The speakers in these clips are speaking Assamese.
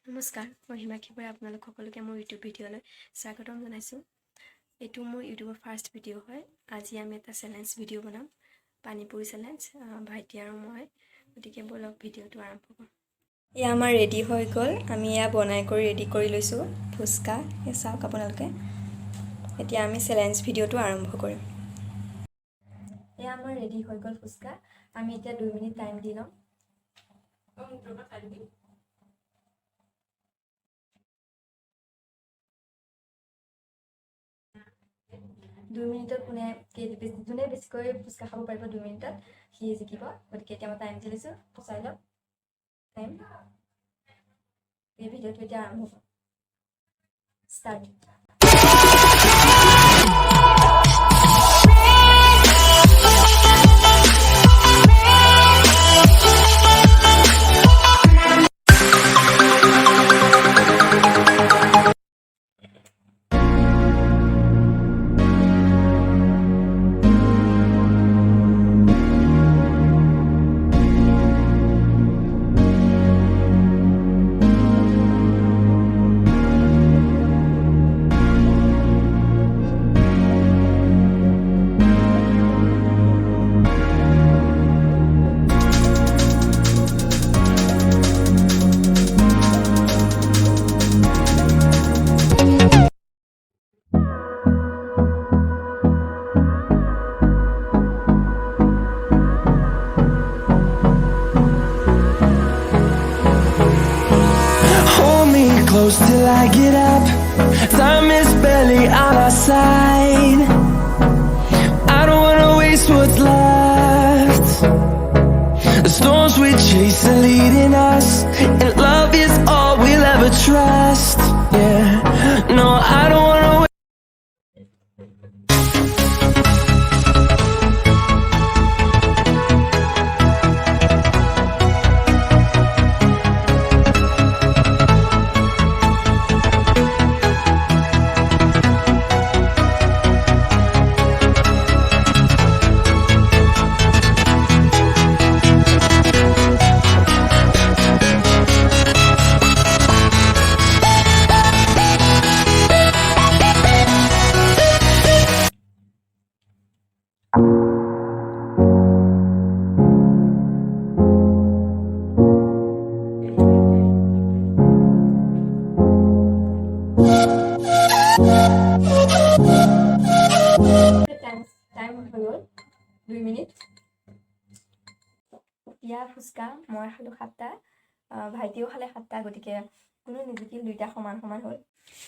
নমস্কাৰ, মই হিমাক্ষী বৰাই আপোনালোক সকলোকে মোৰ ইউটিউব ভিডিঅ'লৈ স্বাগতম জনাইছোঁ। এইটো মোৰ ইউটিউবৰ ফাৰ্ষ্ট ভিডিঅ' হয়। আজি আমি এটা চেলেঞ্জ ভিডিঅ' বনাম, পানীপুৰি চেলেঞ্জ, ভাইটি আৰু মই। গতিকে বলক ভিডিঅ'টো আৰম্ভ কৰোঁ। এয়া আমাৰ ৰেডি হৈ গ'ল। আমি এয়া বনাই কৰি ৰেডি কৰি লৈছোঁ ফুচকা। এয়া চাওক আপোনালোকে। এতিয়া আমি চেলেঞ্জ ভিডিঅ'টো আৰম্ভ কৰিম। এয়া আমাৰ ৰেডি হৈ গ'ল ফুচকা। আমি এতিয়া 2 মিনিট টাইম দি ল'ম। 2 মিনিটত যোনে বেছিকৈ ফুচকা খাব পাৰিব 2 মিনিটত সি জিকিব। গতিকে এতিয়া মই টাইম দি লৈছোঁ, চাই লওক টাইম। এই ভিডিঅ'টো এতিয়া আৰম্ভ হ'ব। Start. Close till I get up. Time is barely on our side. I don't wanna waste what's left. The storms we chase are leading us, and love is all we'll ever trust. Yeah, no, I don't wanna time হৈ গ'ল 2 মিনিট। ইয়া ফুচকা মই খালোঁ 7টা, ভাইটিও খালে 7টা। গতিকে কোনো নিজিকিল, দুইটা সমান সমান হ'ল।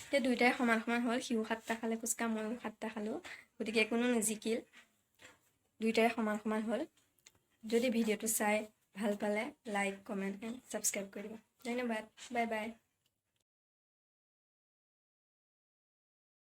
এতিয়া দুইটাই সমান সমান হ'ল। সিও 7টা খালে ফুচকা, ময়ো 7টা খালোঁ। গতিকে কোনো নিজিকিল, দুইটাই সমান সমান হ'ল। যদি ভিডিঅ'টো চাই ভাল পালে লাইক, কমেণ্ট এণ্ড ছাবস্ক্ৰাইব কৰিব। ধন্যবাদ। Bye bye.